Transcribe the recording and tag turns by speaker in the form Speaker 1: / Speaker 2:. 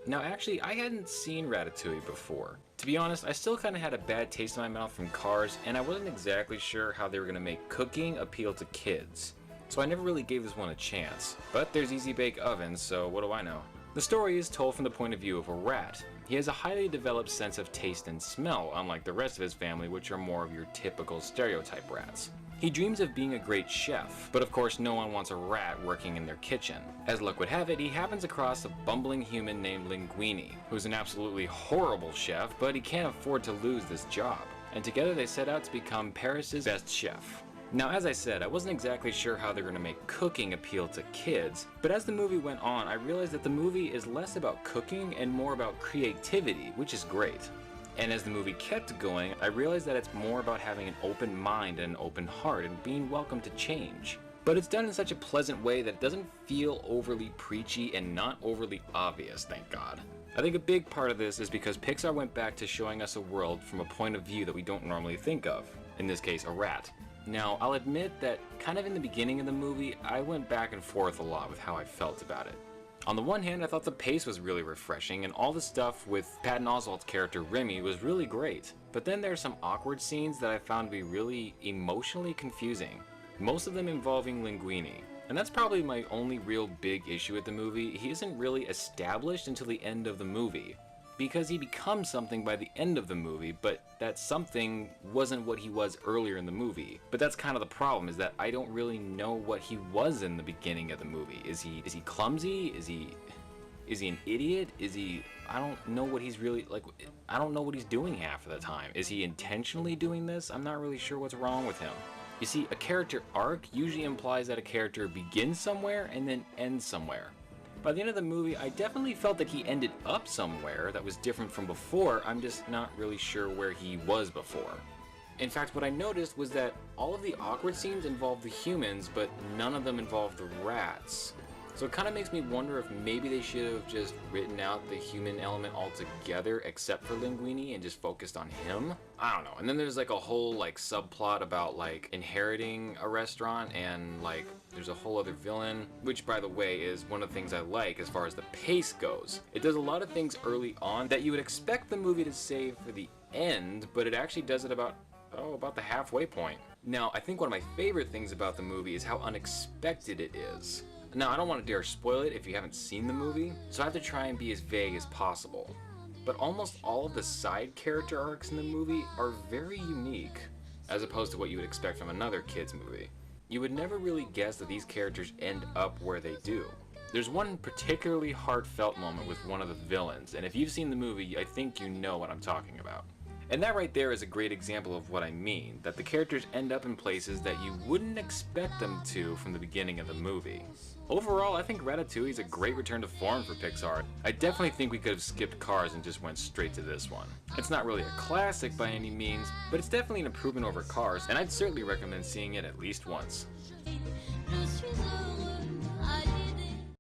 Speaker 1: Now actually, I hadn't seen Ratatouille before. To be honest, I still kinda had a bad taste in my mouth from Cars, and I wasn't exactly sure how they were gonna make cooking appeal to kids. So I never really gave this one a chance. But there's Easy Bake Ovens, so what do I know? The story is told from the point of view of a rat. He has a highly developed sense of taste and smell, unlike the rest of his family, which are more of your typical stereotype rats. He dreams of being a great chef, but of course no one wants a rat working in their kitchen. As luck would have it, he happens across a bumbling human named Linguini, who's an absolutely horrible chef, but he can't afford to lose this job. And together they set out to become Paris's best chef. Now, as I said, I wasn't exactly sure how they're going to make cooking appeal to kids, but as the movie went on, I realized that the movie is less about cooking and more about creativity, which is great. And as the movie kept going, I realized that it's more about having an open mind and an open heart and being welcome to change. But it's done in such a pleasant way that it doesn't feel overly preachy and not overly obvious, thank God. I think a big part of this is because Pixar went back to showing us a world from a point of view that we don't normally think of, in this case a rat. Now, I'll admit that kind of in the beginning of the movie, I went back and forth a lot with how I felt about it. On the one hand, I thought the pace was really refreshing and all the stuff with Patton Oswalt's character Remy was really great. But then there are some awkward scenes that I found to be really emotionally confusing, most of them involving Linguini. And that's probably my only real big issue with the movie. He isn't really established until the end of the movie, because he becomes something by the end of the movie, but that something wasn't what he was earlier in the movie. But that's kind of the problem, is that I don't really know what he was in the beginning of the movie. Is he clumsy? Is he an idiot? I don't know what he's really, like, I don't know what he's doing half of the time. Is he intentionally doing this? I'm not really sure what's wrong with him. You see, a character arc usually implies that a character begins somewhere and then ends somewhere. By the end of the movie, I definitely felt that he ended up somewhere that was different from before. I'm just not really sure where he was before. In fact, what I noticed was that all of the awkward scenes involved the humans, but none of them involved the rats. So it kind of makes me wonder if maybe they should have just written out the human element altogether, except for Linguini, and just focused on him. I don't know. And then there's like a whole like subplot about like inheriting a restaurant, and like there's a whole other villain, which by the way is one of the things I like as far as the pace goes. It does a lot of things early on that you would expect the movie to save for the end, but it actually does it about the halfway point. Now, I think one of my favorite things about the movie is how unexpected it is. Now, I don't want to dare spoil it if you haven't seen the movie, so I have to try and be as vague as possible. But almost all of the side character arcs in the movie are very unique, as opposed to what you would expect from another kids movie. You would never really guess that these characters end up where they do. There's one particularly heartfelt moment with one of the villains, and if you've seen the movie, I think you know what I'm talking about. And that right there is a great example of what I mean, that the characters end up in places that you wouldn't expect them to from the beginning of the movie. Overall, I think Ratatouille is a great return to form for Pixar. I definitely think we could have skipped Cars and just went straight to this one. It's not really a classic by any means, but it's definitely an improvement over Cars, and I'd certainly recommend seeing it at least once.